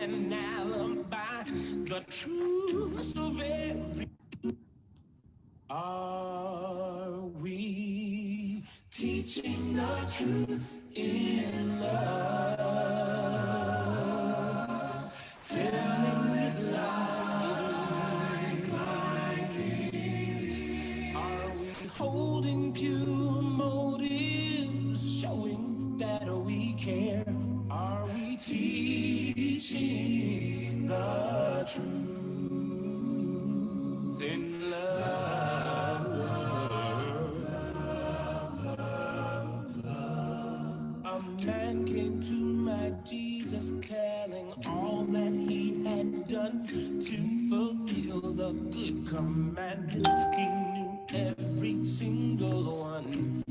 an alibi. The truth so very. Are we teaching the truth in love? Telling it like it is. Are we holding pure motives, showing that we care? Are we teaching the truth in love? A man came to my Jesus telling all that he had done to fulfill the good commandments. He knew every single one.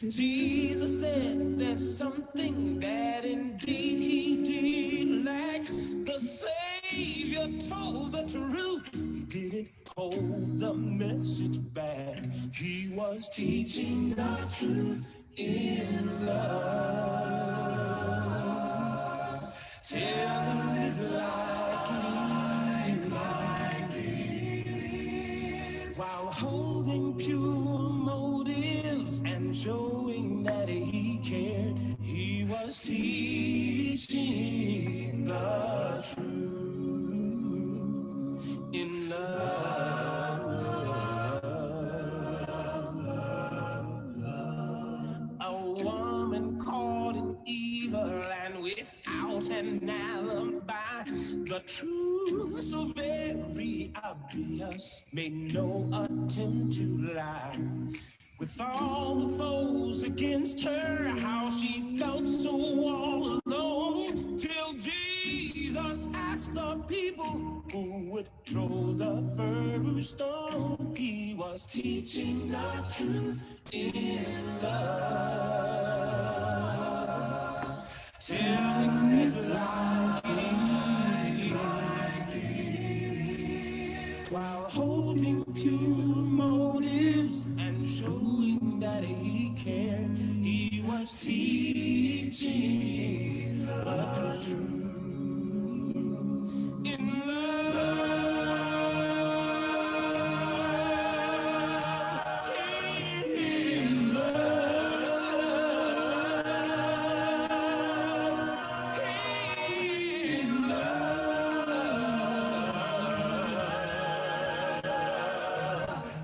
Jesus said there's something that indeed he did lack. The Savior told the truth. He didn't hold the message back. He was teaching the truth in love. Telling it like it is. While holding pure motives and showing that he cared, he was teaching the truth in love. A woman caught in evil and without an alibi. The truth so very obvious, made no attempt to lie. With all the foes against her, how she felt so all alone, till Jesus asked the people who would throw the first stone. He was teaching the truth in love, telling it like it is, while holding pure motives and showing that he cared. He was teaching the truth in love. In love. In love.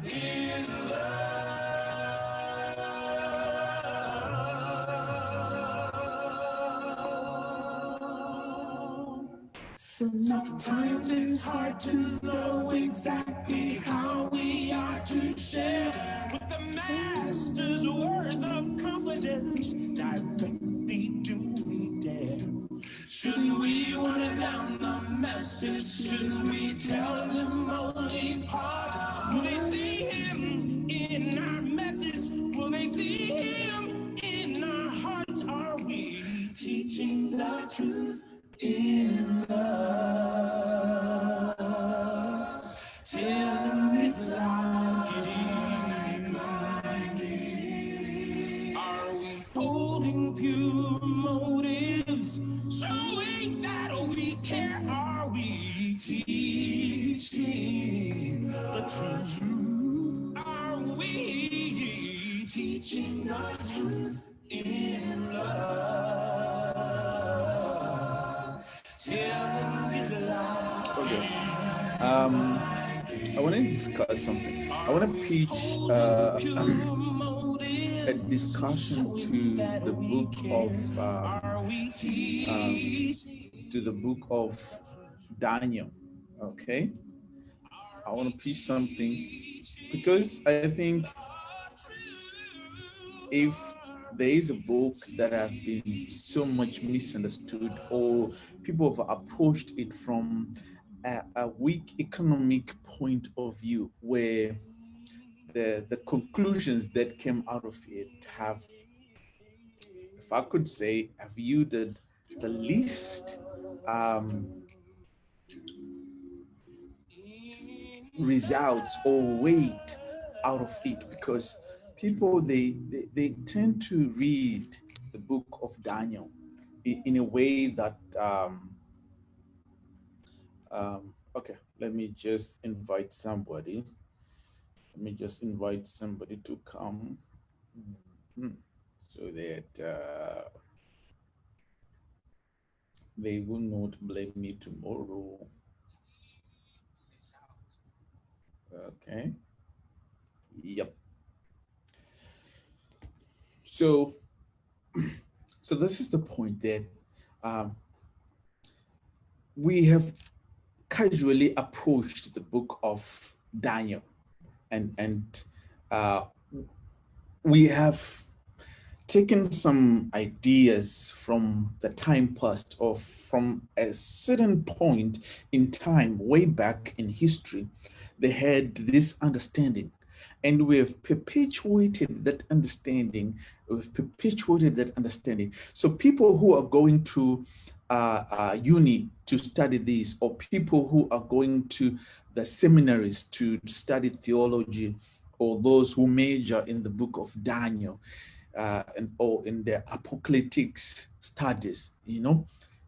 In sometimes it's hard to know exactly how we are to share with the Master's words of confidence. Directly do we dare? Should we water down the message? Should we tell them only part? Will they see him in our message? Will they see him in our hearts? Are we teaching the truth in love, telling it like it is? Are we holding pure motives, showing that we care? Are we teaching the truth? Are we teaching the truth in love? Okay. I want to discuss something. I want to pitch a discussion to the book of Daniel. Okay. I want to pitch something because I think if there is a book that have been so much misunderstood, or people have approached it from a weak economic point of view, where the conclusions that came out of it have, if I could say, have yielded the least results or weight out of it, because people they tend to read the book of Daniel in a way that Okay, let me just invite somebody. Let me just invite somebody to come. Mhm. So that they will not blame me tomorrow. Okay. Yep. So, so this is the point that um, we have casually approached the book of Daniel, and uh, we have taken some ideas from the time past or from a certain point in time way back in history. They had this understanding, and we have perpetuated that understanding. We've perpetuated that understanding. So people who are going to uni to study this, or people who are going to the seminaries to study theology, or those who major in the book of Daniel, or in the apocalyptic studies,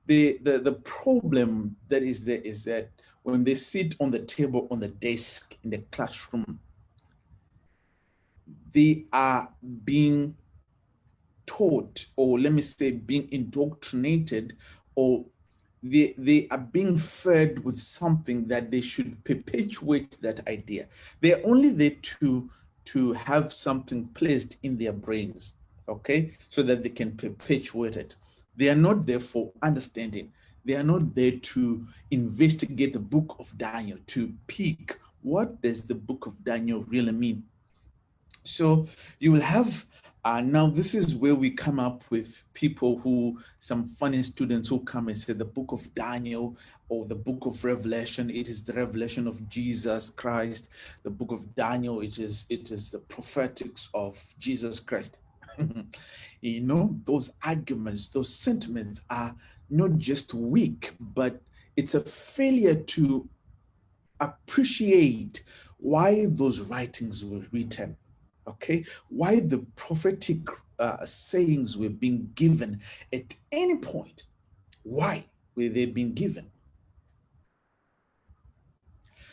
the problem that is there is that when they sit on the table, on the desk, in the classroom, they are being taught, or let me say being indoctrinated, or they are being fed with something that they should perpetuate that idea. They're only there to have something placed in their brains, okay, so that they can perpetuate it. They are not there for understanding. They are not there to investigate the book of Daniel, to pick what does the book of Daniel really mean. So you will have now this is where we come up with people who, some funny students who come and say the book of Daniel or the book of Revelation, it is the revelation of Jesus Christ. The book of Daniel, it is the prophetics of Jesus Christ. Those arguments, those sentiments are not just weak, but it's a failure to appreciate why those writings were written, okay, why the prophetic sayings were being given at any point, why were they being given.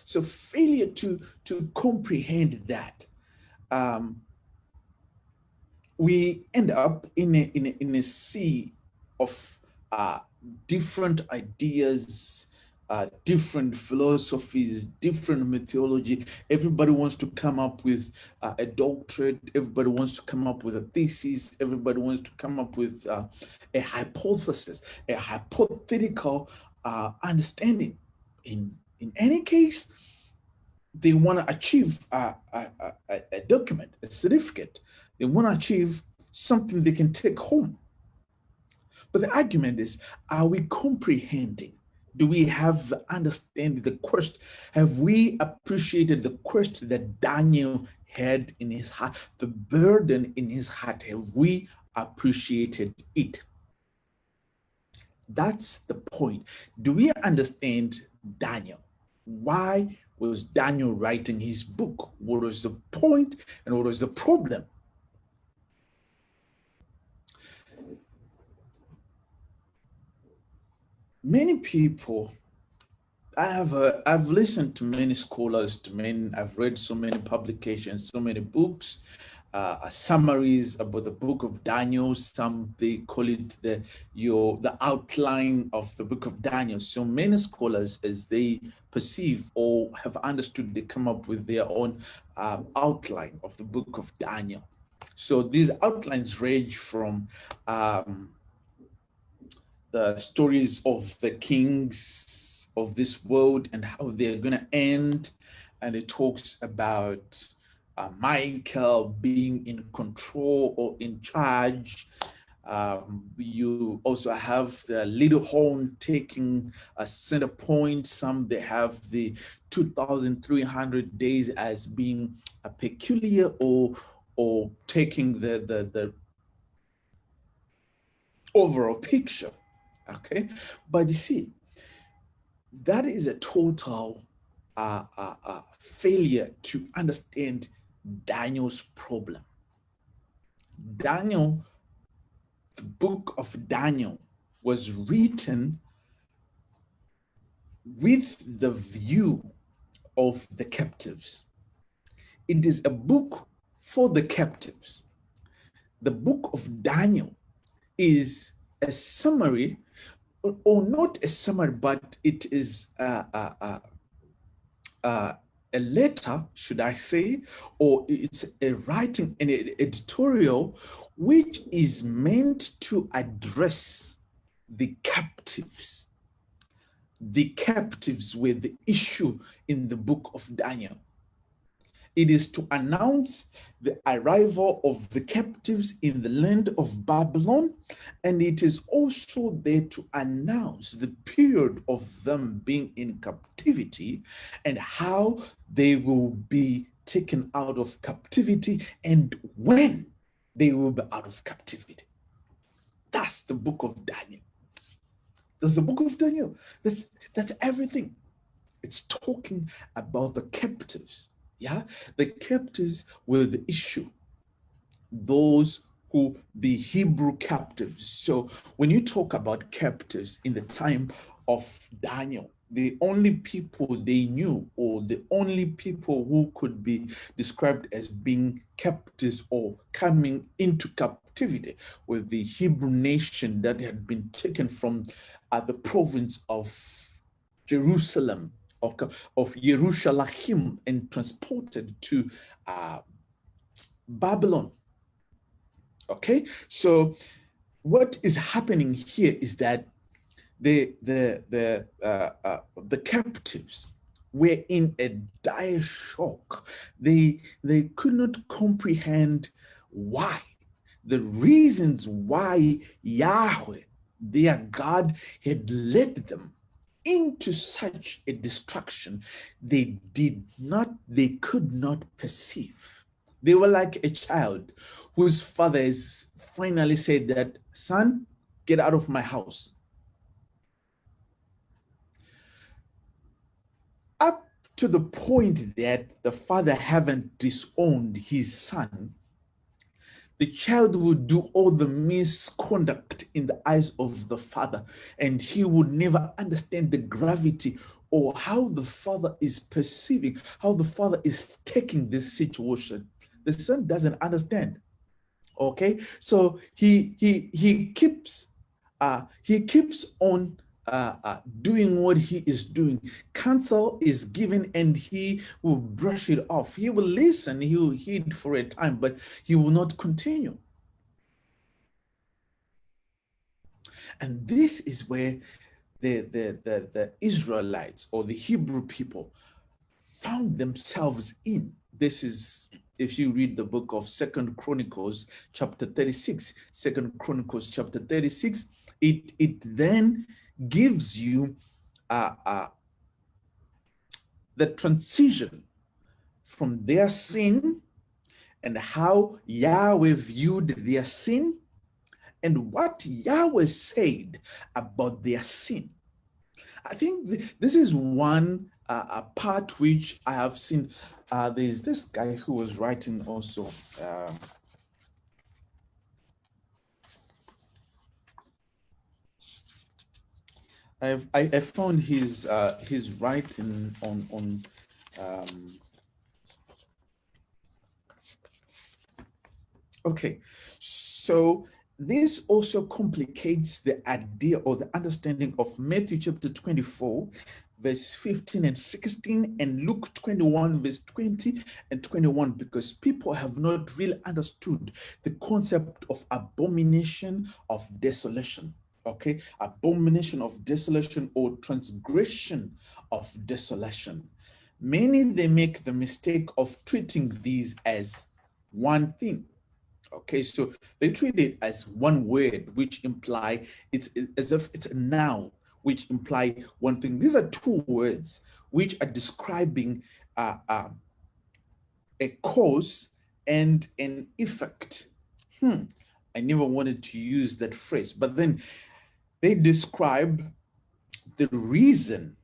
So failure to comprehend that, um, we end up in a sea of different ideas, different philosophies, different mythology. Everybody wants to come up with a doctorate. Everybody wants to come up with a thesis. Everybody wants to come up with a hypothesis, a hypothetical understanding. In any case, they want to achieve a document, a certificate. They want to achieve something they can take home. But the argument is, are we comprehending? Do we have the understanding the quest? Have we appreciated the quest that Daniel had in his heart, the burden in his heart? Have we appreciated it? That's the point. Do we understand Daniel? Why was Daniel writing his book? What was the point and what was the problem? Many people, I've listened to many scholars, I've read so many publications, so many books, summaries about the book of Daniel. Some they call it the outline of the book of Daniel. So many scholars, as they perceive or have understood, they come up with their own outline of the book of Daniel. So these outlines range from the stories of the kings of this world and how they're going to end. And it talks about Michael being in control or in charge. You also have the little horn taking a center point. Some they have the 2,300 days as being a peculiar or taking the overall picture. Okay, but you see, that is a total failure to understand Daniel's problem. Daniel, the book of Daniel, was written with the view of the captives. It is a book for the captives. The book of Daniel is a summary, or not a summary, but it is a letter, should I say, or it's a writing, an editorial, which is meant to address the captives. The captives were the issue in the book of Daniel. It is to announce the arrival of the captives in the land of Babylon, and it is also there to announce the period of them being in captivity and how they will be taken out of captivity and when they will be out of captivity. That's the book of Daniel. That's the book of Daniel. That's everything. It's talking about the captives. Yeah, the captives were the issue. Those who the Hebrew captives. So when you talk about captives in the time of Daniel, the only people they knew, or the only people who could be described as being captives or coming into captivity, were the Hebrew nation that had been taken from the province of Jerusalem, of Jerusalem, and transported to Babylon. Okay, so what is happening here is that the captives were in a dire shock. They could not comprehend why, the reasons why Yahweh, their God, had led them into such a destruction. They could not perceive. They were like a child whose father has finally said that, son, get out of my house. Up to the point that the father haven't disowned his son, the child would do all the misconduct in the eyes of the father, and he would never understand the gravity or how the father is perceiving, how the father is taking this situation. The son doesn't understand. Okay, so he keeps on doing what he is doing. Counsel is given and he will brush it off. He will listen, he will heed for a time, but he will not continue. And this is where the Israelites, or the Hebrew people, found themselves in. This is, if you read the book of Second Chronicles chapter 36, Second Chronicles chapter 36, it then gives you the transition from their sin and how Yahweh viewed their sin and what Yahweh said about their sin. I think this is one part which I have seen. There's this guy who was writing also. I found his writing on okay, so this also complicates the idea or the understanding of Matthew chapter 24, verse 15 and 16, and Luke 21, verse 20 and 21, because people have not really understood the concept of abomination of desolation. Okay, abomination of desolation, or transgression of desolation. Many, they make the mistake of treating these as one thing. Okay, so they treat it as one word, which imply it's as if it's a noun, which imply one thing. These are two words which are describing a cause and an effect. I never wanted to use that phrase, but then they describe the reason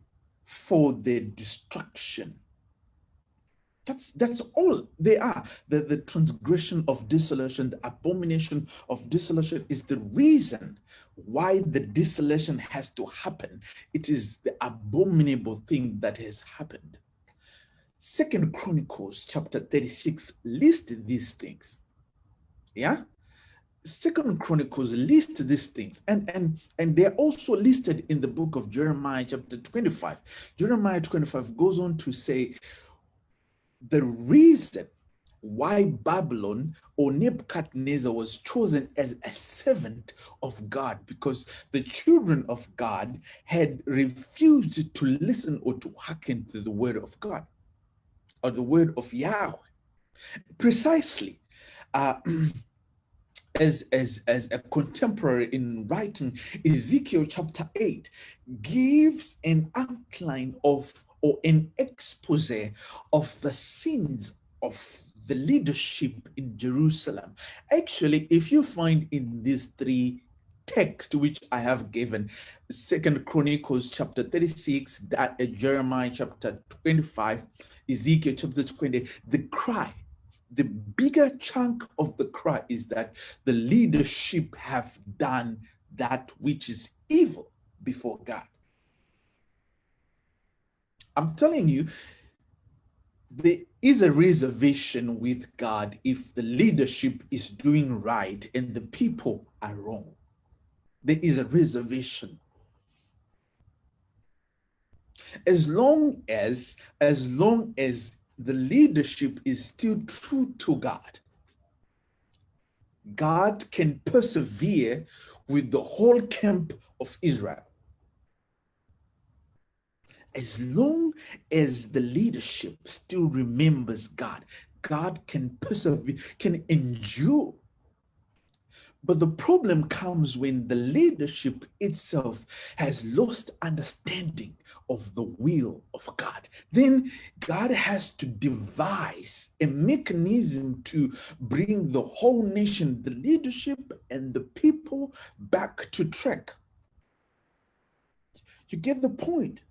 for the destruction. That's all they are. The transgression of desolation, the abomination of desolation is the reason why the desolation has to happen. It is the abominable thing that has happened. Second Chronicles chapter 36 lists these things. Yeah. Second Chronicles list these things, and they're also listed in the book of Jeremiah chapter 25. Jeremiah 25 goes on to say the reason why Babylon or Nebuchadnezzar was chosen as a servant of God, because the children of God had refused to listen or to hearken to the word of God or the word of Yahweh. Precisely. Uh, as a contemporary in writing, Ezekiel chapter 8 gives an outline of or an expose of the sins of the leadership in Jerusalem. Actually, if you find in these three texts which I have given, Second Chronicles chapter 36, Jeremiah chapter 25, Ezekiel chapter 20, the cry, the bigger chunk of the cry is that the leadership have done that which is evil before God. I'm telling you, there is a reservation with God if the leadership is doing right and the people are wrong. There is a reservation. As long as the leadership is still true to God, God can persevere with the whole camp of Israel. As long as the leadership still remembers God, God can persevere, can endure. But the problem comes when the leadership itself has lost understanding of the will of God. Then God has to devise a mechanism to bring the whole nation, the leadership, and the people back to track. You get the point?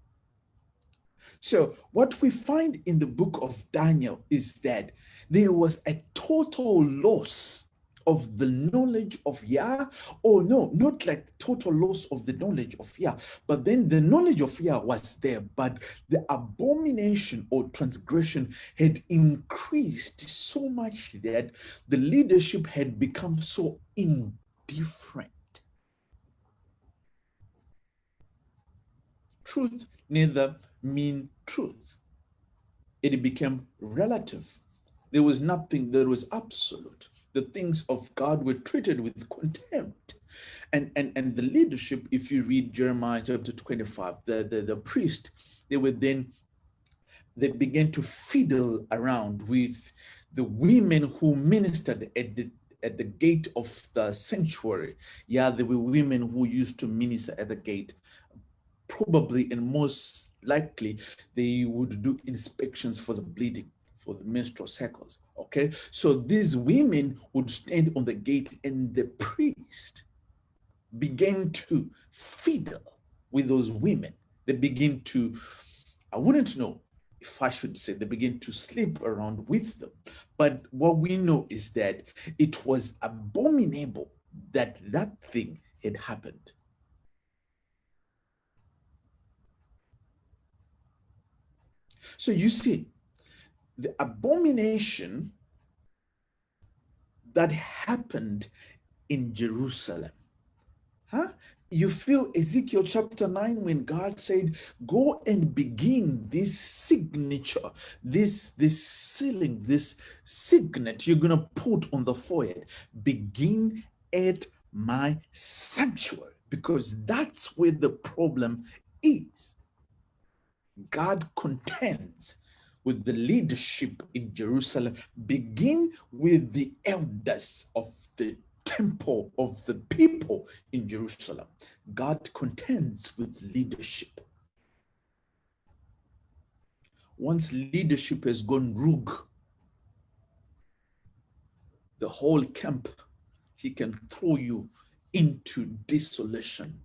So, what we find in the book of Daniel is that there was a total loss of the knowledge of Yah, or no, not like total loss of the knowledge of Yah, but then the knowledge of Yah was there, but the abomination or transgression had increased so much that the leadership had become so indifferent. Truth neither mean truth. It became relative. There was nothing that was absolute. The things of God were treated with contempt. And the leadership, if you read Jeremiah chapter 25, the priest, they were then, they began to fiddle around with the women who ministered at the gate of the sanctuary. Yeah, there were women who used to minister at the gate. Probably and most likely they would do inspections for the bleeding, for the menstrual cycles. Okay, so these women would stand on the gate and the priest began to fiddle with those women. They begin to, I wouldn't know if I should say, they begin to sleep around with them. But what we know is that it was abominable that that thing had happened. So you see, the abomination that happened in Jerusalem. Huh? You feel Ezekiel chapter 9 when God said, go and begin this signature, this sealing, this signet you're going to put on the forehead. Begin at my sanctuary, because that's where the problem is. God contends with the leadership in Jerusalem. Begin with the elders of the temple of the people in Jerusalem. God contends with leadership. Once leadership has gone rogue, the whole camp, he can throw you into desolation.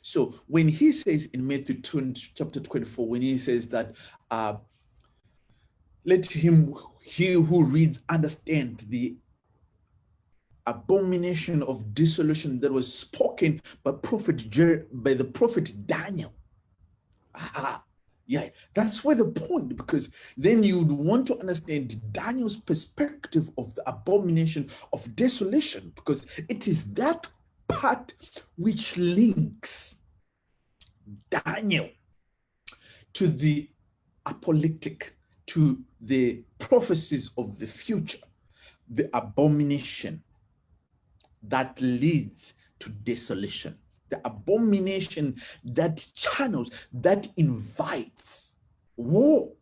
So when he says in Matthew chapter 24, when he says that Let he who reads understand the abomination of dissolution that was spoken by by the prophet Daniel. Aha. Yeah, that's where the point, because then you'd want to understand Daniel's perspective of the abomination of desolation, because it is that part which links Daniel to the apocalyptic, to the prophecies of the future, the abomination that leads to desolation, the abomination that channels, that invites war.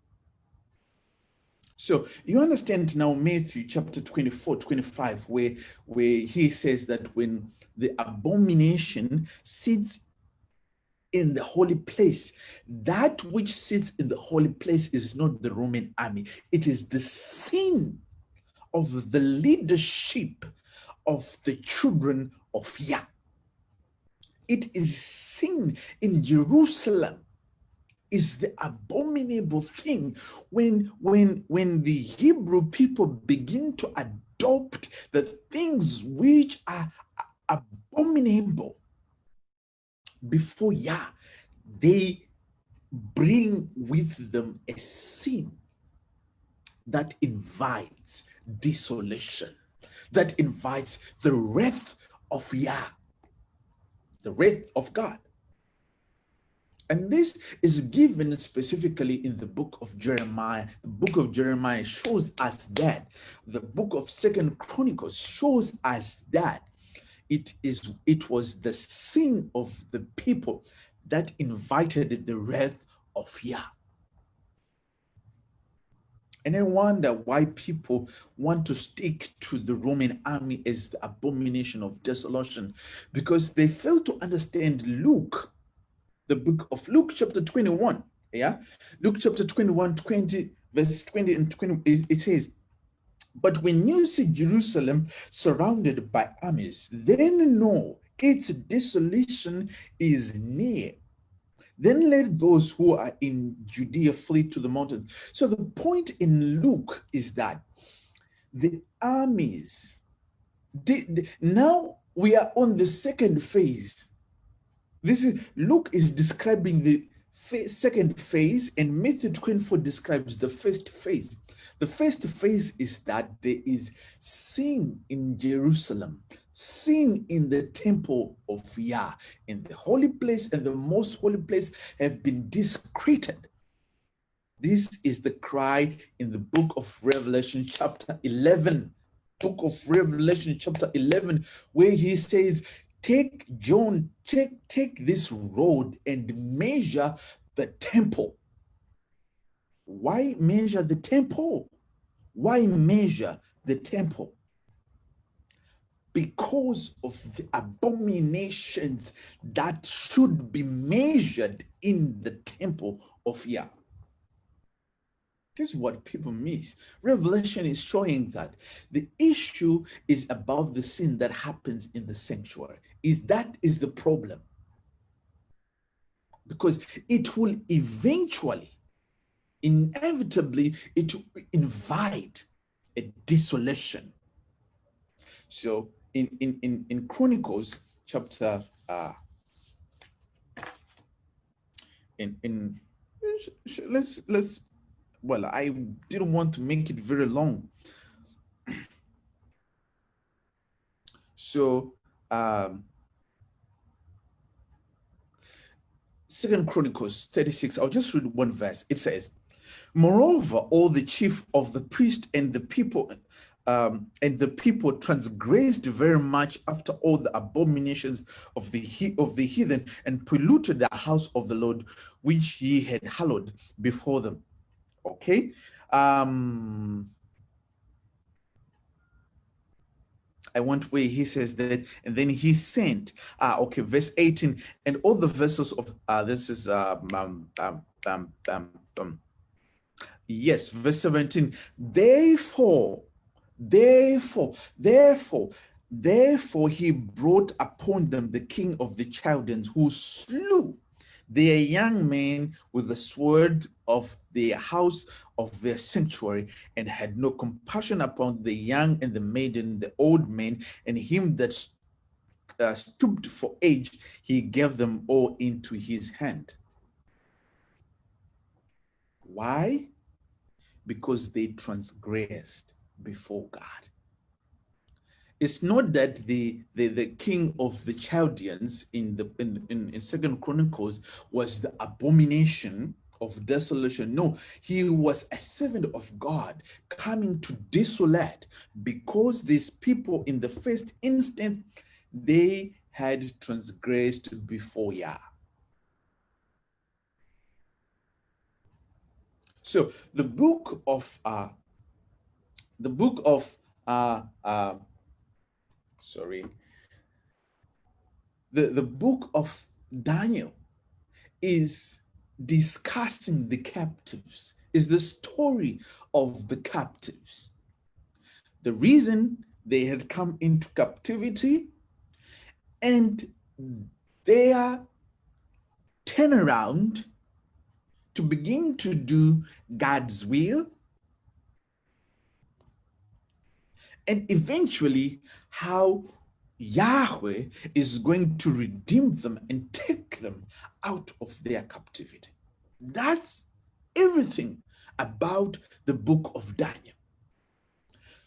So you understand now Matthew chapter 24, 25, where he says that when the abomination sits in the holy place, that which sits in the holy place is not the Roman army. It is the sin of the leadership of the children of Yah. It is sin in Jerusalem, is the abominable thing when the Hebrew people begin to adopt the things which are abominable before Yah. They bring with them a sin that invites desolation, that invites the wrath of Yah, the wrath of God. And this is given specifically in the book of Jeremiah. The book of Jeremiah shows us that. The book of Second Chronicles shows us that it was the sin of the people that invited the wrath of Yah. And I wonder why people want to stick to the Roman army as the abomination of desolation, because they fail to understand Luke, the book of Luke chapter 21. Yeah, Luke chapter 21, 20, verse 20 and 20, it says, "But when you see Jerusalem surrounded by armies, then know its desolation is near. Then let those who are in Judea flee to the mountains." So the point in Luke is that the armies, now we are on the second phase. Luke is describing the second phase, and Matthew 24 describes the first phase. The first phase is that there is sin in Jerusalem, sin in the temple of Yah, in the holy place and the most holy place have been desecrated. This is the cry in the book of Revelation chapter 11. Book of Revelation chapter 11, where he says, take this road and measure the temple. Why measure the temple? Why measure the temple? Because of the abominations that should be measured in the temple of Yah. This is what people miss. Revelation is showing that the issue is about the sin that happens in the sanctuary. That is the problem. Because it will eventually, inevitably, it will invite a desolation. So in Chronicles chapter let's well, I didn't want to make it very long. So Second Chronicles 36, I'll just read one verse. It says, "Moreover, all the chief of the priest and the people transgressed very much after all the abominations of the heathen, and polluted the house of the Lord, which ye had hallowed before them." Okay. I want where he says that, and then he sent. Okay, verse 18, and all the vessels of this is yes, verse 17. Therefore he brought upon them the king of the Chaldeans, who slew They are young men with the sword of the house of their sanctuary, and had no compassion upon the young and the maiden, the old men, and him that stooped for age. He gave them all into his hand. Why? Because they transgressed before God. It's not that the king of the Chaldeans in Second Chronicles was the abomination of desolation. No, he was a servant of God coming to desolate, because these people in the first instant they had transgressed before Yah. So the book of sorry the book of Daniel is discussing the captives, is the story of the captives. The reason they had come into captivity and their turnaround to begin to do God's will, and eventually how Yahweh is going to redeem them and take them out of their captivity. That's everything about the book of Daniel.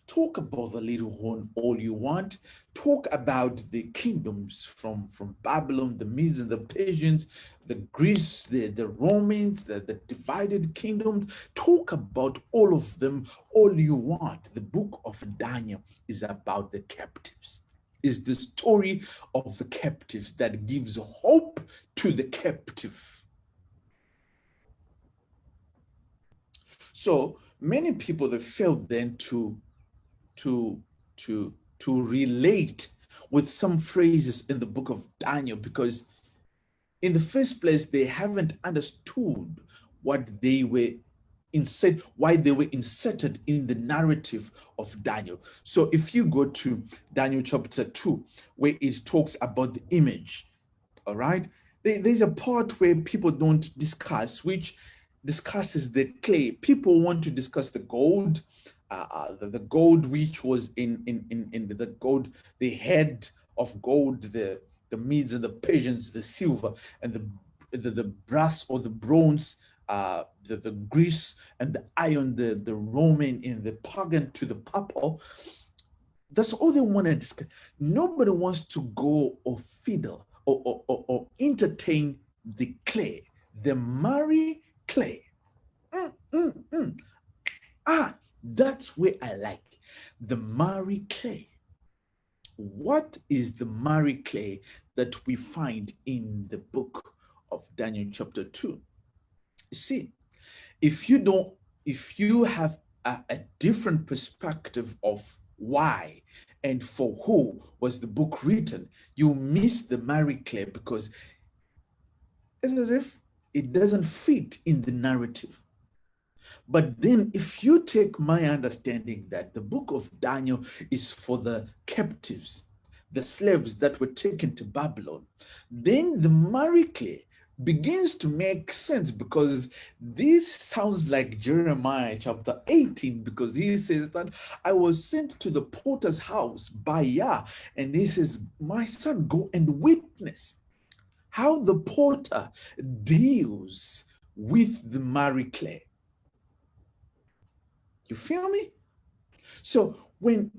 Talk about the little horn all you want. Talk about the kingdoms from Babylon, the Medes and the Persians, the Greece, the Romans, the divided kingdoms. Talk about all of them all you want. The book of Daniel is about the captives. Is the story of the captives that gives hope to the captive. So many people, they failed then to to relate with some phrases in the book of Daniel, because in the first place they haven't understood what they were why they were inserted in the narrative of Daniel. So if you go to Daniel chapter 2, where it talks about the image, all right, there's a part where people don't discuss, which discusses the clay. People want to discuss the gold, the gold which was in the gold, the head of gold, the Medes and the Persians, the silver, and the brass or the bronze, the Greece and the iron, the Roman and the pagan to the purple. That's all they want to discuss. Nobody wants to go or fiddle or entertain the clay, the Mary clay. That's where I like the Mary clay. What is the Mary clay that we find in the book of Daniel chapter 2? You see, if you have a different perspective of why and for who was the book written, you miss the Mary clay, because it's as if it doesn't fit in the narrative. But then if you take my understanding that the book of Daniel is for the captives, the slaves that were taken to Babylon, then the Mary clay begins to make sense, because this sounds like Jeremiah chapter 18, because he says that I was sent to the potter's house by Yah, and he says, my son, go and witness how the potter deals with the Mary clay. You feel me? So when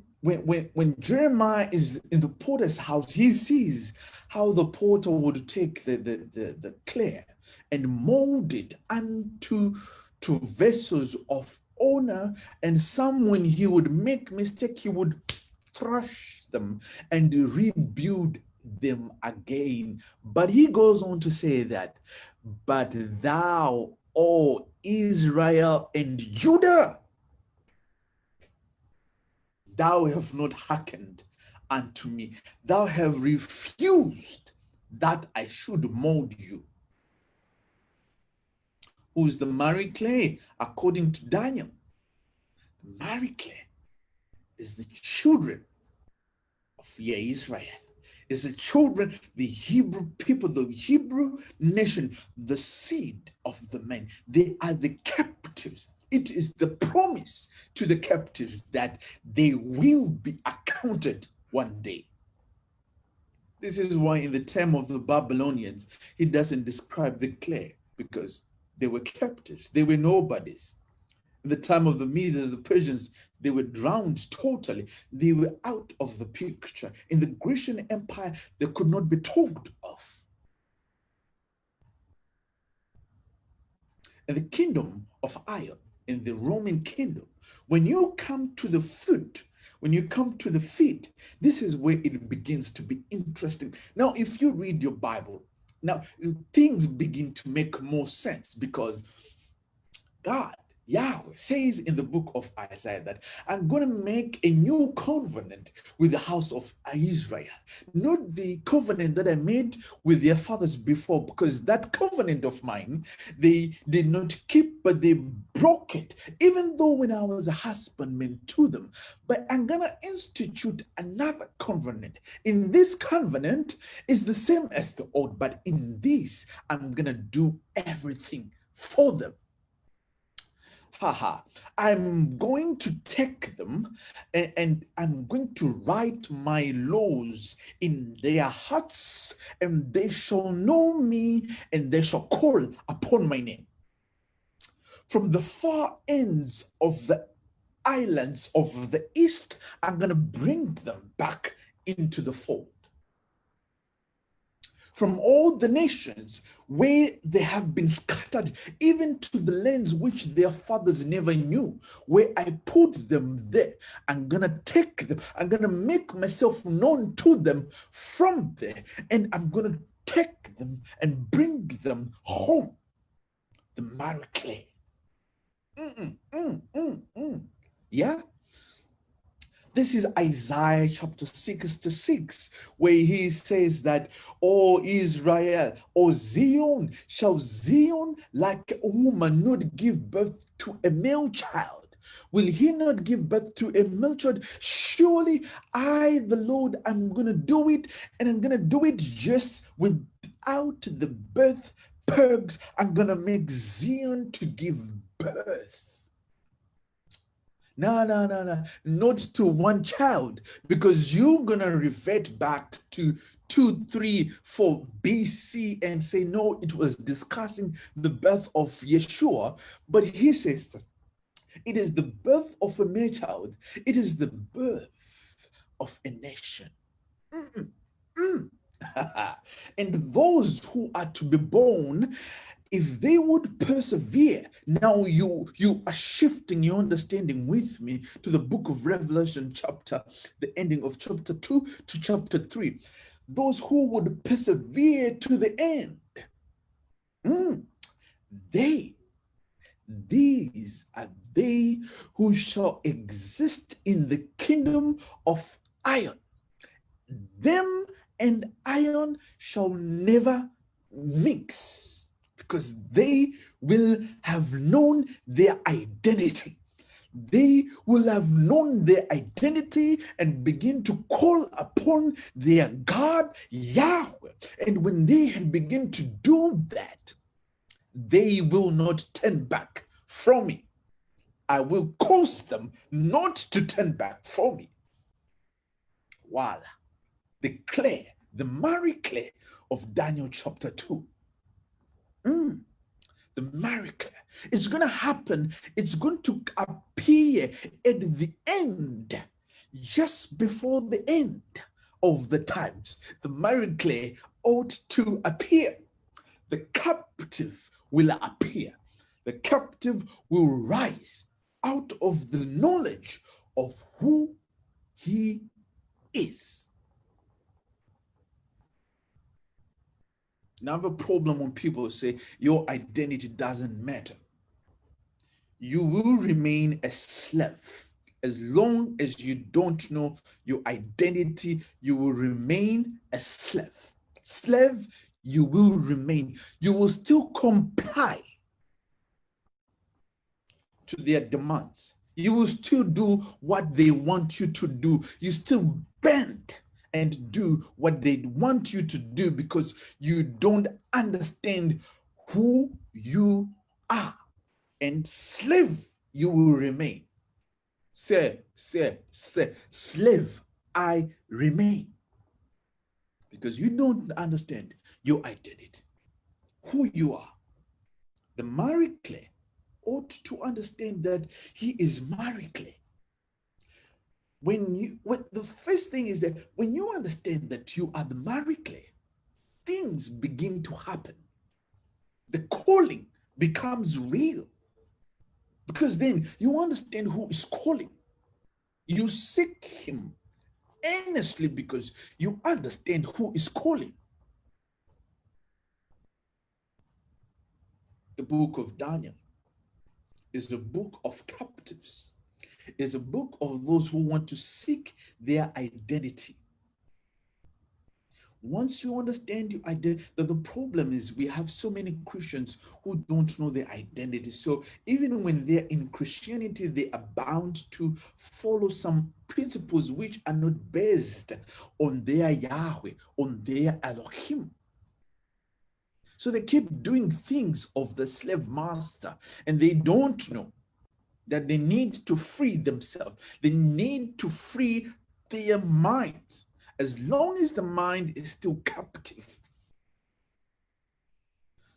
Jeremiah is in the potter's house, he sees how the potter would take the clay and mold it unto vessels of honor, and some, when he would make mistake, he would thrash them and rebuild them again. But he goes on to say that, but thou, O Israel and Judah, thou have not hearkened unto me. Thou have refused that I should mold you. Who is the Mary clay according to Daniel? The Mary clay is the children of Israel, It's the children, the Hebrew people, the Hebrew nation, the seed of the men. They are the captives. It is the promise to the captives that they will be accounted one day. This is why in the time of the Babylonians, he doesn't describe the clay, because they were captives, they were nobodies. In the time of the Medes and the Persians, they were drowned totally. They were out of the picture. In the Grecian Empire, they could not be talked of. In the kingdom of iron, in the Roman kingdom, when you come to the foot, when you come to the feet, this is where it begins to be interesting. Now, if you read your Bible, now things begin to make more sense, because God, Yahweh, says in the book of Isaiah that I'm going to make a new covenant with the house of Israel. Not the covenant that I made with their fathers before, because that covenant of mine, they did not keep, but they broke it, even though when I was a husbandman to them. But I'm going to institute another covenant. In this covenant is the same as the old, but in this, I'm going to do everything for them. Haha, I'm going to take them, and I'm going to write my laws in their hearts, and they shall know me, and they shall call upon my name. From the far ends of the islands of the east, I'm going to bring them back into the fold. From all the nations where they have been scattered, even to the lands which their fathers never knew, where I put them there, I'm going to take them, I'm going to make myself known to them from there, and I'm going to take them and bring them home. The marry clay. Yeah? This is Isaiah chapter 66, where he says that, "O Israel, O Zion, shall Zion like a woman not give birth to a male child? Will he not give birth to a male child? Surely I, the Lord, I'm going to do it, and I'm going to do it just without the birth pangs. I'm going to make Zion to give birth." No, not to one child, because you're going to revert back to 2, 3, 4 BC and say, no, it was discussing the birth of Yeshua. But he says that it is the birth of a male child, it is the birth of a nation. And those who are to be born, if they would persevere. Now you are shifting your understanding with me to the book of Revelation, the ending of chapter 2 to chapter 3. Those who would persevere to the end, these are they who shall exist in the kingdom of iron. Them and iron shall never mix, because they will have known their identity. They will have known their identity and begin to call upon their God, Yahweh. And when they had begin to do that, they will not turn back from me. I will cause them not to turn back from me. Voila. The clay, the marry clay of Daniel chapter 2. The marry clay. It's going to happen. It's going to appear at the end, just before the end of the times. The marry clay ought to appear. The captive will appear. The captive will rise out of the knowledge of who he is. Now, I have a problem when people say your identity doesn't matter. You will remain a slave. As long as you don't know your identity, you will remain a slave. Slave, you will remain. You will still comply to their demands. You will still do what they want you to do. You still bend and do what they want you to do because you don't understand who you are. And slave you will remain. Say, slave I remain. Because you don't understand your identity, who you are. The Marie Claire ought to understand that he is Marie Claire. The first thing is that when you understand that you are the Marie Claire, things begin to happen. The calling becomes real because then you understand who is calling. You seek him earnestly because you understand who is calling. The book of Daniel is a book of captives, is a book of those who want to seek their identity. Once you understand your identity, the problem is we have so many Christians who don't know their identity. So even when they're in Christianity, they are bound to follow some principles which are not based on their Yahweh, on their Elohim. So they keep doing things of the slave master, and they don't know that they need to free themselves. They need to free their minds. As long as the mind is still captive.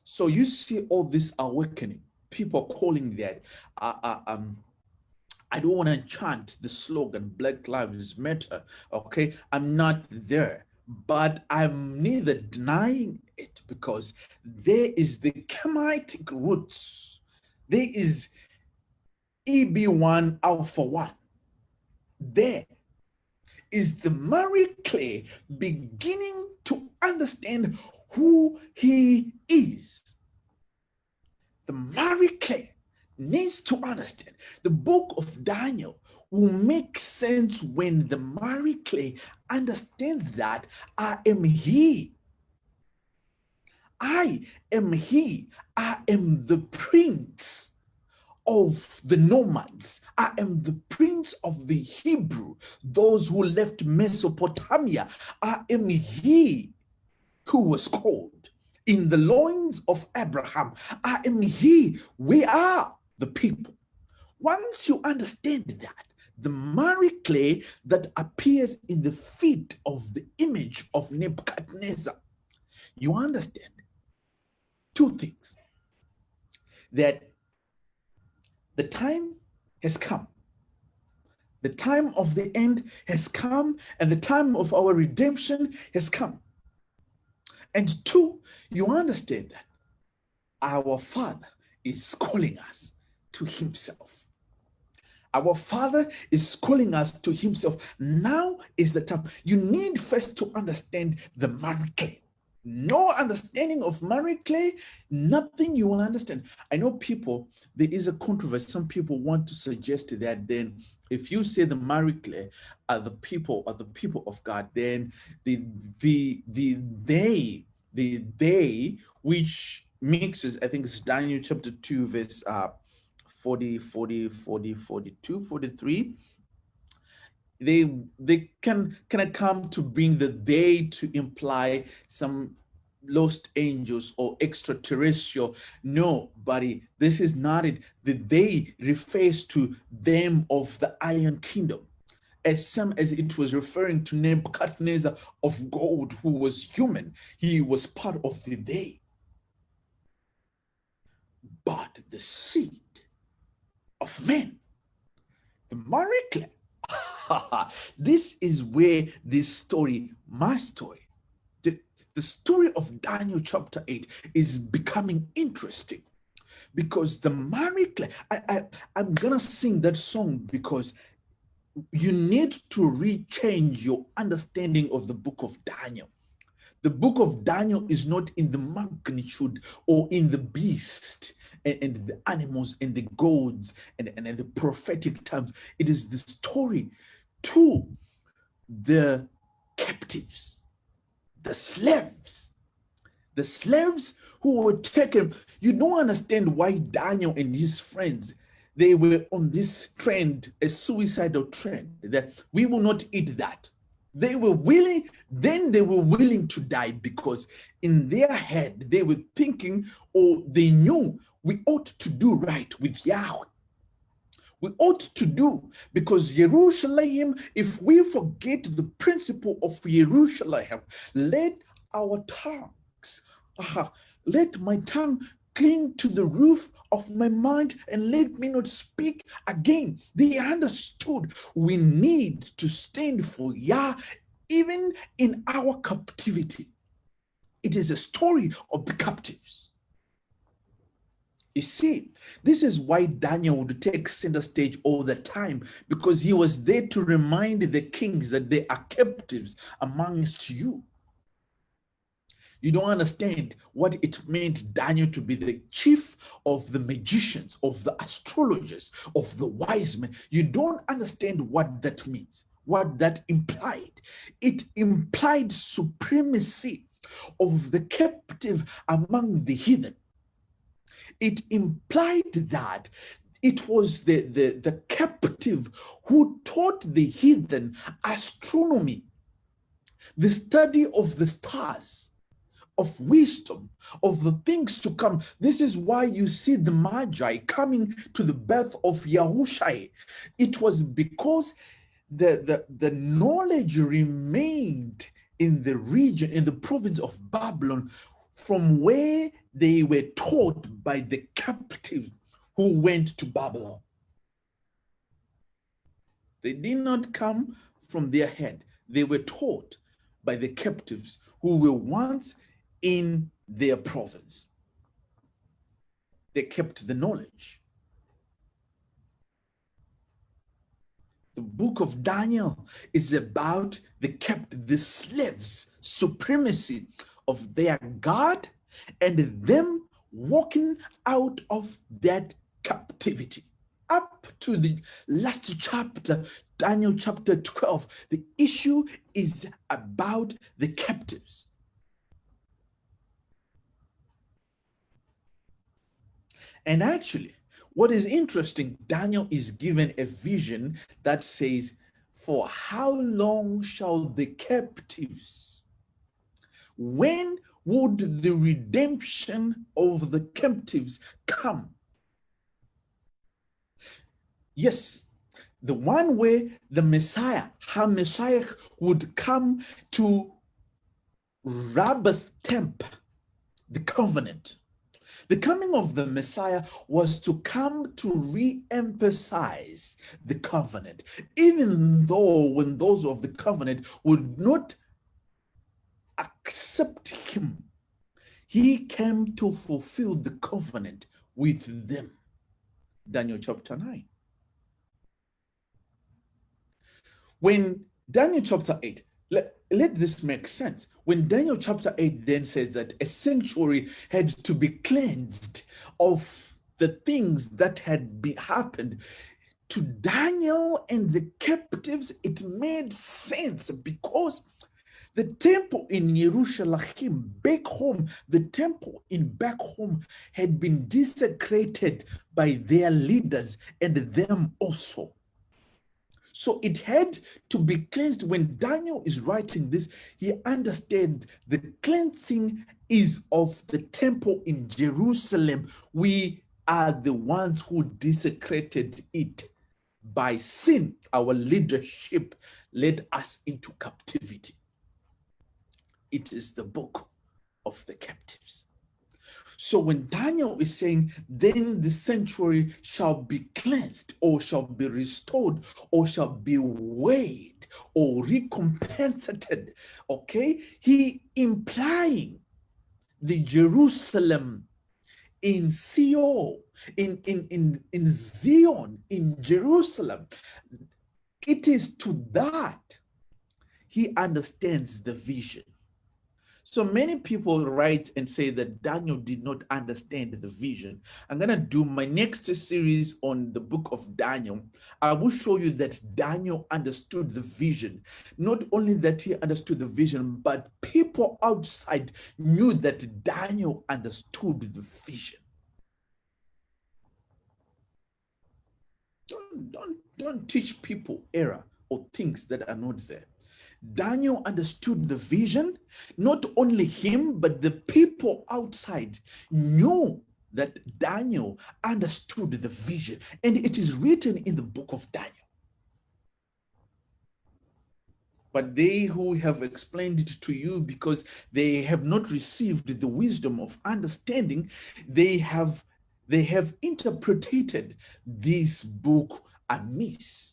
So you see all this awakening, people calling that, I don't want to chant the slogan, Black Lives Matter, okay? I'm not there, but I'm neither denying it because there is the Kemitic roots. There is EB1 Alpha 1. There is the Marie Claire beginning to understand who he is. The Marie Claire needs to understand. The book of Daniel will make sense when the Marie Claire understands that I am he. I am he. I am the prince of the nomads. I am the prince of the Hebrew, those who left Mesopotamia. I am he who was called in the loins of Abraham. I am he. We are the people. Once you understand that, the Marie Claire that appears in the feet of the image of Nebuchadnezzar, you understand two things. That the time has come. The time of the end has come, and the time of our redemption has come. And two, you understand that our Father is calling us to himself. Our Father is calling us to himself. Now is the time. You need first to understand the Marie Claire. No understanding of Marie Claire, nothing you will understand. I know people, there is a controversy. Some people want to suggest that then if you say the Marie Claire are the people of God, then they which mixes, I think it's Daniel chapter 2, verse 42, 43. They can kind of come to bring the they to imply some lost angels or extraterrestrial. No, buddy, this is not it. The they refers to them of the Iron Kingdom, as some as it was referring to Nebuchadnezzar of gold, who was human. He was part of the they. But the seed of men, the Marie Claire. This is where this story, my story, the story of Daniel chapter 8 is becoming interesting because the Marie Claire, I'm gonna sing that song because you need to rechange your understanding of the book of Daniel. The book of Daniel is not in the magnitude or in the beast and the animals and the gods and the prophetic terms. It is the story to the captives, the slaves who were taken. You don't understand why Daniel and his friends, they were on this trend, a suicidal trend, that we will not eat that. They were willing, then they were willing to die because in their head they were thinking, or they knew, we ought to do right with Yahweh. We ought to do, because Jerusalem, if we forget the principle of Jerusalem, let our tongues, let my tongue cling to the roof of my mind and let me not speak again. They understood we need to stand for Yah even in our captivity. It is a story of the captives. You see, this is why Daniel would take center stage all the time, because he was there to remind the kings that they are captives amongst you. You don't understand what it meant Daniel to be the chief of the magicians, of the astrologers, of the wise men. You don't understand what that means, what that implied. It implied supremacy of the captive among the heathen. It implied that it was the captive who taught the heathen astronomy, the study of the stars, of wisdom, of the things to come. This is why you see the Magi coming to the birth of Yahushua. It was because the knowledge remained in the region, in the province of Babylon, from where they were taught by the captives who went to Babylon. They did not come from their head. They were taught by the captives who were once in their province. They kept the knowledge. The book of Daniel is about the slaves' supremacy of their God and them walking out of that captivity. Up to the last chapter, Daniel chapter 12, the issue is about the captives. And actually, what is interesting, Daniel is given a vision that says, for how long shall the captives? When would the redemption of the captives come? Yes, the one way the Messiah, HaMashiach, would come to rubber stamp the covenant. The coming of the Messiah was to come to re-emphasize the covenant, even though when those of the covenant would not accept him, he came to fulfill the covenant with them. Daniel chapter 9. When Daniel chapter 8, let this make sense. When Daniel chapter 8 then says that a sanctuary had to be cleansed of the things that had happened, to Daniel and the captives, it made sense because the temple in Jerusalem, back home, the temple in back home had been desecrated by their leaders and them also. So it had to be cleansed. When Daniel is writing this, he understands the cleansing is of the temple in Jerusalem. We are the ones who desecrated it by sin. Our leadership led us into captivity. It is the book of the captives. So when Daniel is saying, then the sanctuary shall be cleansed, or shall be restored, or shall be weighed, or recompensated, okay, he implying the Jerusalem in Sion, in Zion, in Jerusalem. It is to that he understands the vision. So many people write and say that Daniel did not understand the vision. I'm going to do my next series on the book of Daniel. I will show you that Daniel understood the vision. Not only that he understood the vision, but people outside knew that Daniel understood the vision. Don't teach people error or things that are not there. Daniel understood the vision. Not only him, but the people outside knew that Daniel understood the vision. And it is written in the book of Daniel. But they who have explained it to you because they have not received the wisdom of understanding, they have interpreted this book amiss.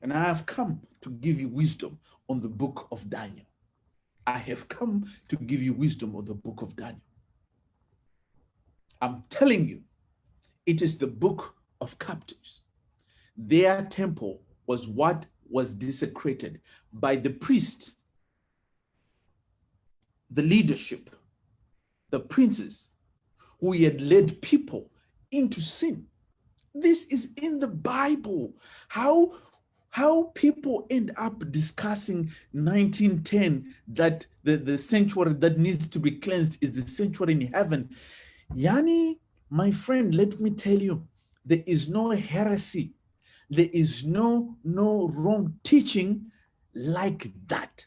And I have come to give you wisdom on the book of Daniel. I have come to give you wisdom on the book of Daniel. I'm telling you, it is the book of captives. Their temple was what was desecrated by the priest, the leadership, the princes who had led people into sin. This is in the Bible. How people end up discussing 1910 that the sanctuary that needs to be cleansed is the sanctuary in heaven. Yani, my friend, let me tell you, there is no heresy. There is no wrong teaching like that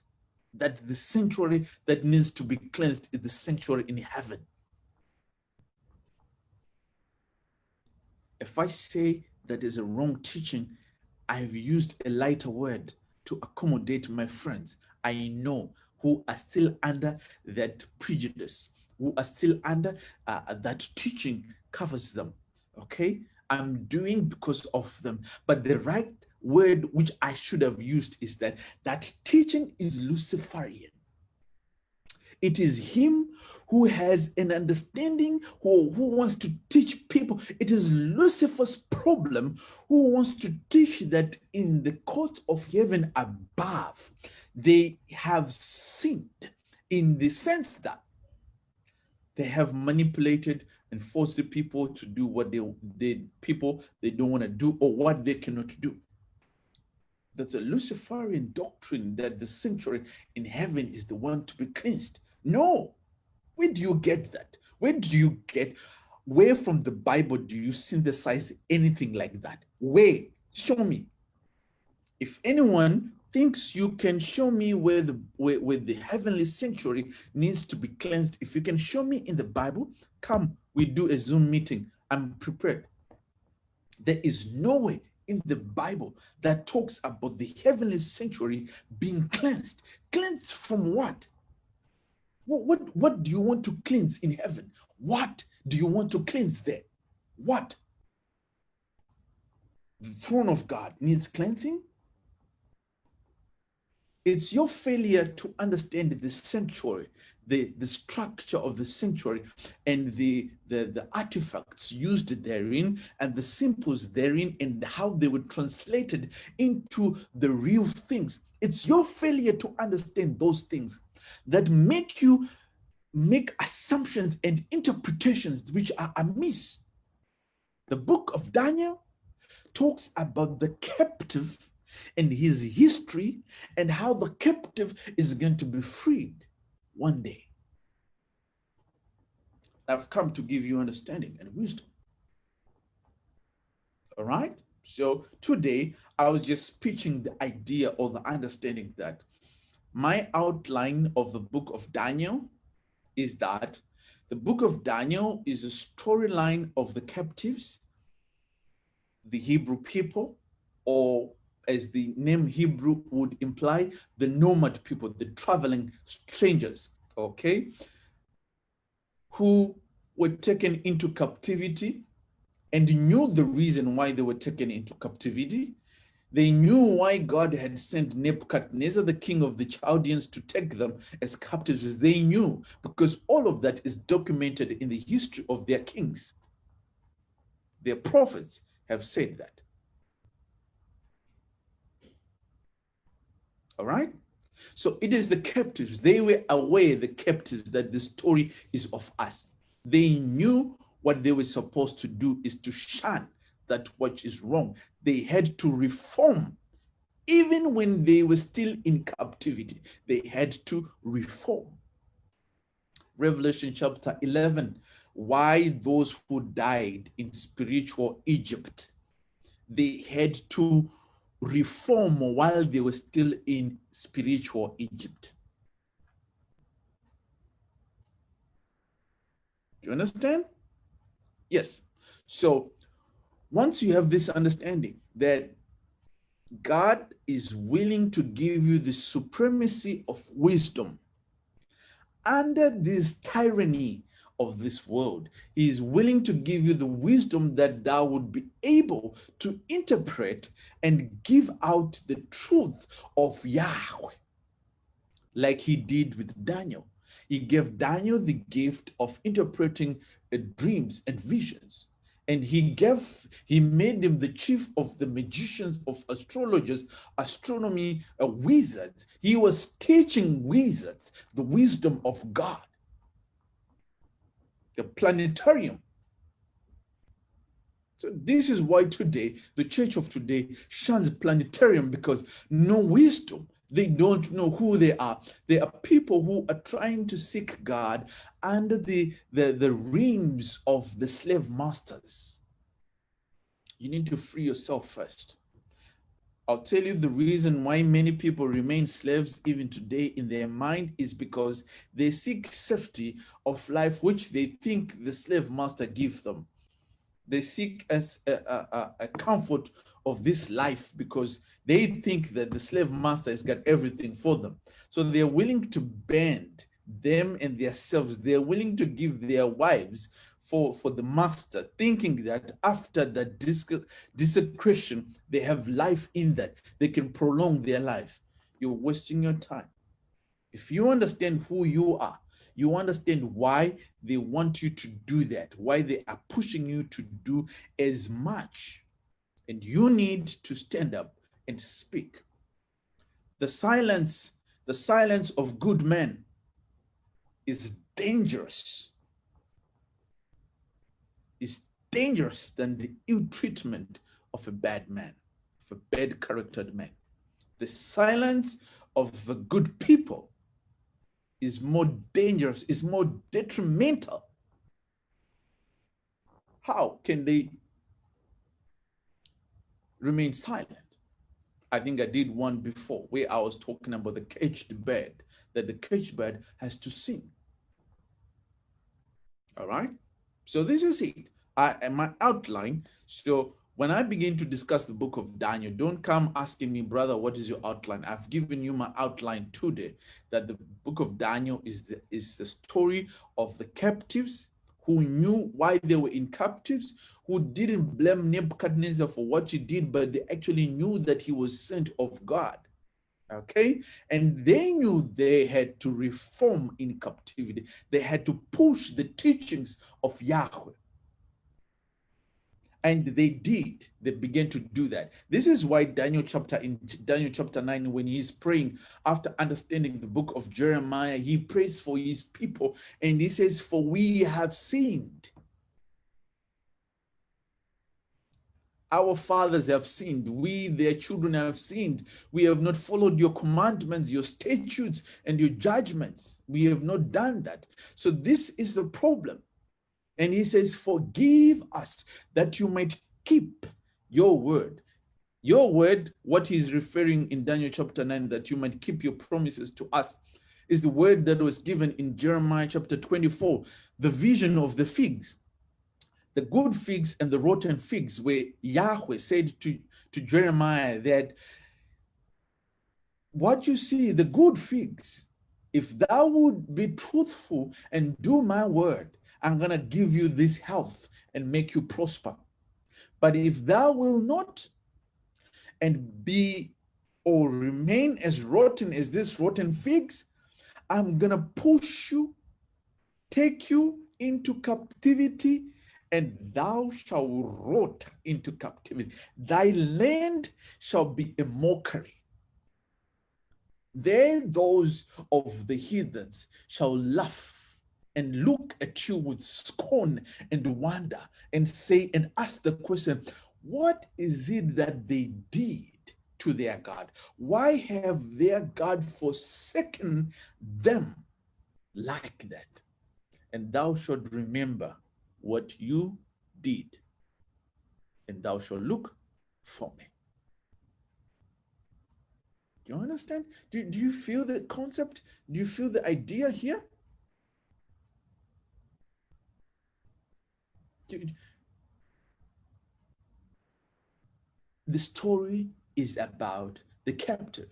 the sanctuary that needs to be cleansed is the sanctuary in heaven. If I say that is a wrong teaching, I've used a lighter word to accommodate my friends I know who are still under that prejudice, who are still under that teaching covers them. Okay? I'm doing because of them. But the right word which I should have used is that teaching is Luciferian. It is him who has an understanding, who wants to teach people. It is Lucifer's problem, who wants to teach that in the court of heaven above, they have sinned in the sense that they have manipulated and forced the people to do what they don't want to do or what they cannot do. That's a Luciferian doctrine that the sanctuary in heaven is the one to be cleansed. No. Where do you get that? Where from the Bible do you synthesize anything like that? Where? Show me. If anyone thinks you can show me where the heavenly sanctuary needs to be cleansed, if you can show me in the Bible, come, we do a Zoom meeting. I'm prepared. There is no way in the Bible that talks about the heavenly sanctuary being cleansed. Cleansed from what? What do you want to cleanse in heaven? What do you want to cleanse there? What? The throne of God needs cleansing? It's your failure to understand the sanctuary, the structure of the sanctuary, and the artifacts used therein, and the symbols therein, and how they were translated into the real things. It's your failure to understand those things that make you make assumptions and interpretations which are amiss. The book of Daniel talks about the captive and his history and how the captive is going to be freed one day. I've come to give you understanding and wisdom. All right? So today, I was just pitching the idea or the understanding that my outline of the book of Daniel is that the book of Daniel is a storyline of the captives, the Hebrew people, or as the name Hebrew would imply, the nomad people, the traveling strangers, okay, who were taken into captivity and knew the reason why they were taken into captivity. They knew why God had sent Nebuchadnezzar, the king of the Chaldeans, to take them as captives. They knew because all of that is documented in the history of their kings. Their prophets have said that. All right? So it is the captives. They were aware, the captives, that the story is of us. They knew what they were supposed to do is to shun that which is wrong. They had to reform. Even when they were still in captivity, they had to reform. Revelation chapter 11, why those who died in spiritual Egypt, they had to reform while they were still in spiritual Egypt. Do you understand? Yes. So once you have this understanding that God is willing to give you the supremacy of wisdom under this tyranny of this world, he is willing to give you the wisdom that thou would be able to interpret and give out the truth of Yahweh, like he did with Daniel. He gave Daniel the gift of interpreting dreams and visions. And he made him the chief of the magicians, of astrologers, astronomy, wizards. He was teaching wizards the wisdom of God, the planetarium. So this is why today, the church of today shuns planetarium, because no wisdom. They don't know who they are. They are people who are trying to seek God under the reins of the slave masters. You need to free yourself first. I'll tell you the reason why many people remain slaves even today in their mind is because they seek safety of life, which they think the slave master gives them. They seek as a comfort of this life because they think that the slave master has got everything for them. So they're willing to bend them and themselves. They're willing to give their wives for the master, thinking that after the desecration, they have life in that. They can prolong their life. You're wasting your time. If you understand who you are, you understand why they want you to do that, why they are pushing you to do as much. And you need to stand up and speak. The silence of good men is dangerous. Is dangerous than the ill treatment of a bad man, of a bad charactered man. The silence of the good people is more dangerous, is more detrimental. How can they remain silent? I think I did one before where I was talking about the caged bird, that the caged bird has to sing. All right. So this is it. My outline. So when I begin to discuss the book of Daniel, don't come asking me, brother, what is your outline? I've given you my outline today, that the book of Daniel is the story of the captives who knew why they were in captives, who didn't blame Nebuchadnezzar for what he did, but they actually knew that he was sent of God. Okay, and they knew they had to reform in captivity. They had to push the teachings of Yahweh. And they did. They began to do that. This is why Daniel chapter 9, when he's praying after understanding the book of Jeremiah, he prays for his people and he says, "For we have sinned. Our fathers have sinned. We, their children, have sinned. We have not followed your commandments, your statutes, and your judgments. We have not done that." So this is the problem. And he says, "Forgive us that you might keep your word." Your word, what he's referring in Daniel chapter 9, that you might keep your promises to us, is the word that was given in Jeremiah chapter 24, the vision of the figs. The good figs and the rotten figs, where Yahweh said to Jeremiah that what you see, the good figs, if thou would be truthful and do my word, I'm going to give you this health and make you prosper. But if thou will not and be or remain as rotten as this rotten figs, I'm going to push you, take you into captivity, and thou shalt rot into captivity. Thy land shall be a mockery. There those of the heathens shall laugh and look at you with scorn and wonder and say and ask the question, what is it that they did to their God? Why have their God forsaken them like that? And thou shalt remember what you did, and thou shalt look for me. Do you understand? Do you feel the concept? Do you feel the idea here? Do- The story is about the captive.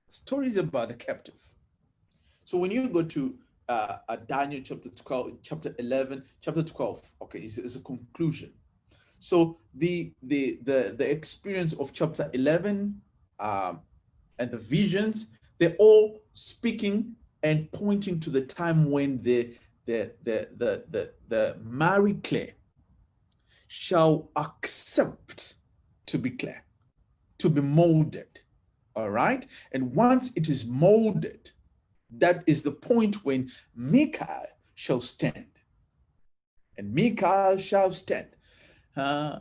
Story is about the captive. So when you go to Daniel chapter 12, chapter 11, chapter 12, okay, it's a conclusion. So the experience of chapter 11 and the visions, they're all speaking and pointing to the time when the married clay shall accept to be clay, to be molded. All right. And once it is molded, that is the point when Michael shall stand. And Michael shall stand. Uh,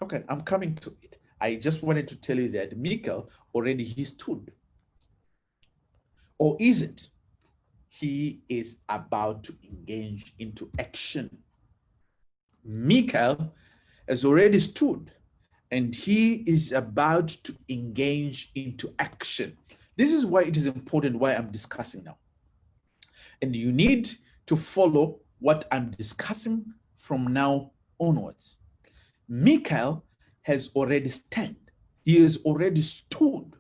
okay, I'm coming to it. I just wanted to tell you that Michael already he stood. Or is it? He is about to engage into action. Michael has already stood and he is about to engage into action. This is why it is important why I'm discussing now. And you need to follow what I'm discussing from now onwards. Michael has already stand. He has already stood.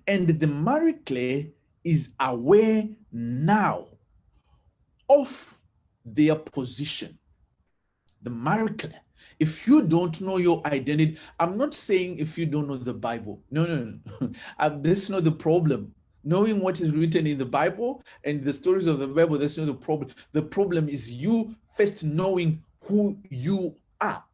And the married clay is aware now of their position. The married clay. If you don't know your identity, I'm not saying if you don't know the Bible. No. This is not the problem. Knowing what is written in the Bible and the stories of the Bible, that's not the problem. The problem is you first knowing who you are.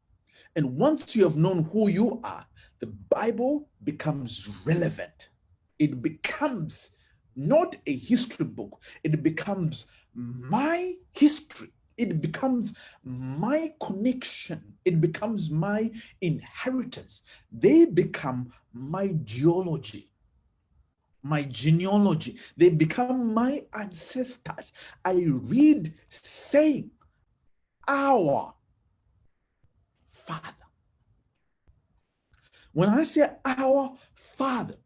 And once you have known who you are, the Bible becomes relevant. It becomes not a history book, it becomes my history. It becomes my connection. It becomes my inheritance. They become my geology, my genealogy. They become my ancestors. I read saying, our Father. When I say our Father,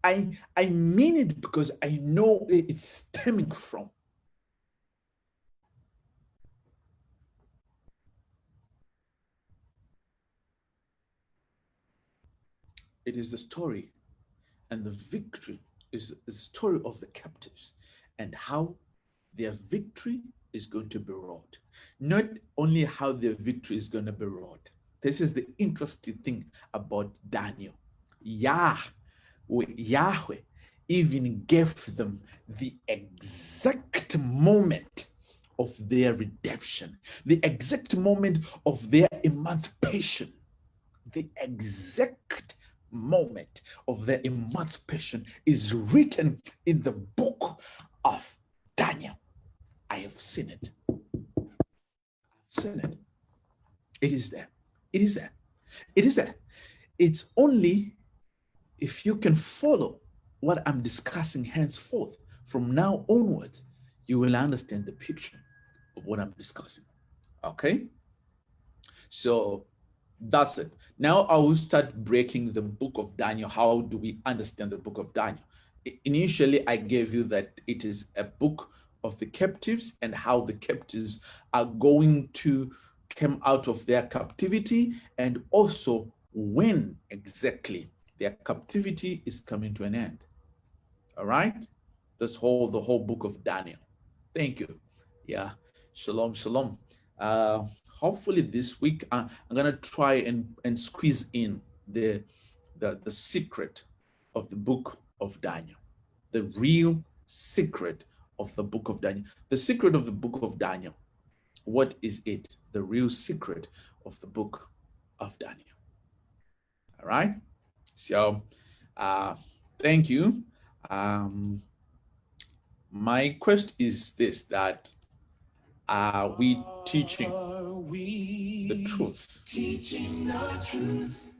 I mean it because I know it's stemming from. It is the story and the victory is the story of the captives and how their victory is going to be wrought. Not only how their victory is going to be wrought. This is the interesting thing about Daniel. Yahweh even gave them the exact moment of their redemption, the exact moment of their emancipation, the exact moment of their emancipation is written in the book of Daniel. I have seen it. I've seen it. It is there. It is there. It is there. It's only if you can follow what I'm discussing henceforth from now onwards, you will understand the picture of what I'm discussing. Okay? So that's it. Now I will start breaking the book of Daniel. How do we understand the book of Daniel? Initially, I gave you that it is a book of the captives and how the captives are going to come out of their captivity and also when exactly their captivity is coming to an end. All right? The whole book of Daniel. Thank you. Yeah. Shalom, shalom. Hopefully this week I'm gonna try and squeeze in the secret of the book of Daniel, the real secret of the book of Daniel. The secret of the book of Daniel. What is it? The real secret of the book of Daniel. All right. So, thank you. Um, my question is this: that are we teaching the truth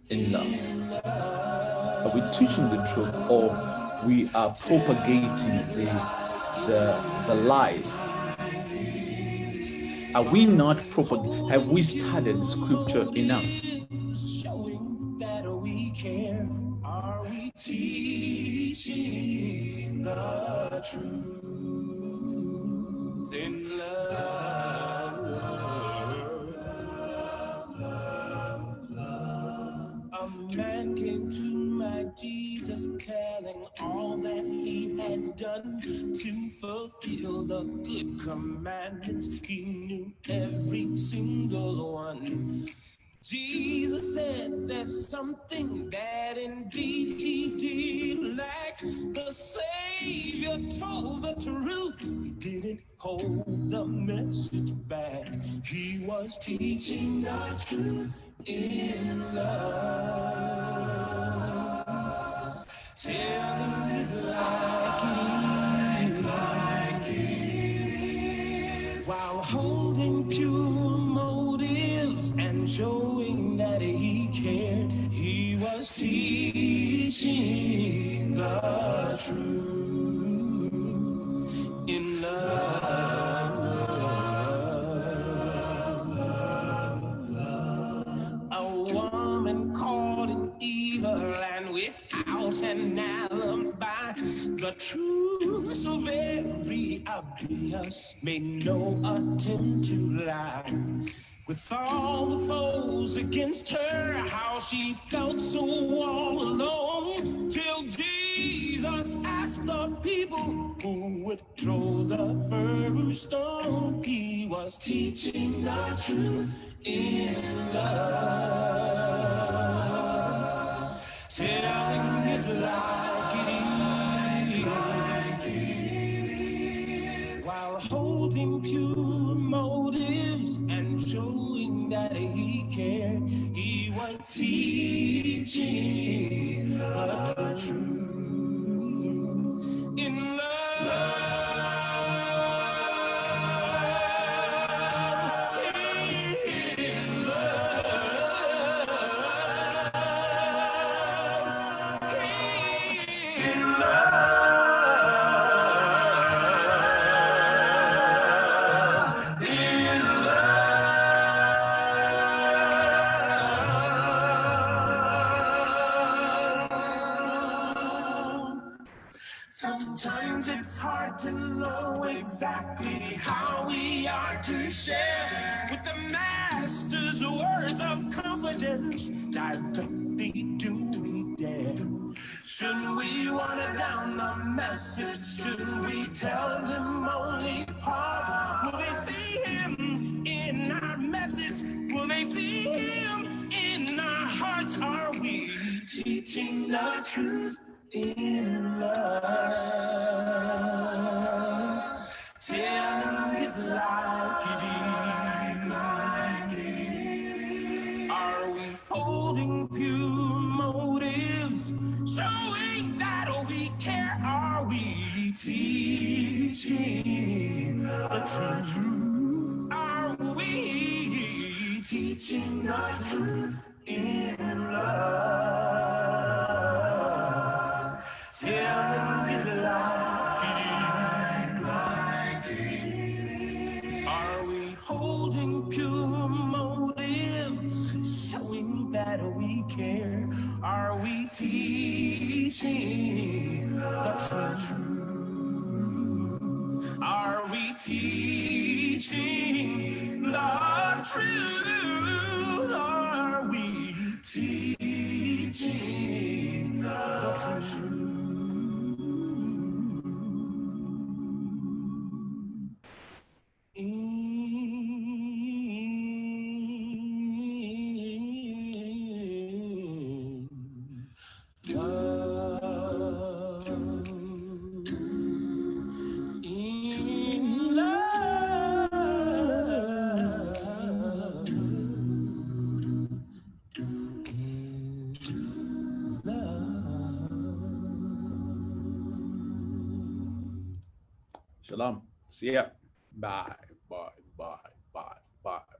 in love? Are we teaching the truth, or we are propagating the lies? Are we not propagating? Have we studied scripture enough? teaching the truth in love. A man came to my Jesus telling all that he had done to fulfill the good commandments. He knew every single one. Jesus said there's something that indeed he did lack. The Savior told the truth. He didn't hold the message back. He was teaching the truth in love. Telling it like it is. While holding pure motives and showing that he cared, he was teaching the truth in love. A woman caught in evil and without an alibi. The truth so very obvious, made no attempt to lie. With all the foes against her, how she felt so all alone. Till Jesus asked the people who would throw the first stone. He was teaching the truth in love, telling it like it is, while holding pure motives and showing that he cared. He was teaching the truth in sometimes it's hard to know exactly how we are to share with the Master's words of confidence. Directly do we dare? Should we water down the message? Should we tell them only part? Will they see him in our message? Will they see him in our hearts? Are we teaching the truth in love? Telling it like it is. Are we holding pure motives, showing that we care? Are we teaching the truth? Are we teaching the truth in love? Telling it like it is. Are we holding pure motives, showing that we care? Are we teaching the truth? Are we teaching the truth? Are we teaching the truth? In love, in love, in love. Shalom. See ya. Bye. Bye. Bye. Bye. Bye.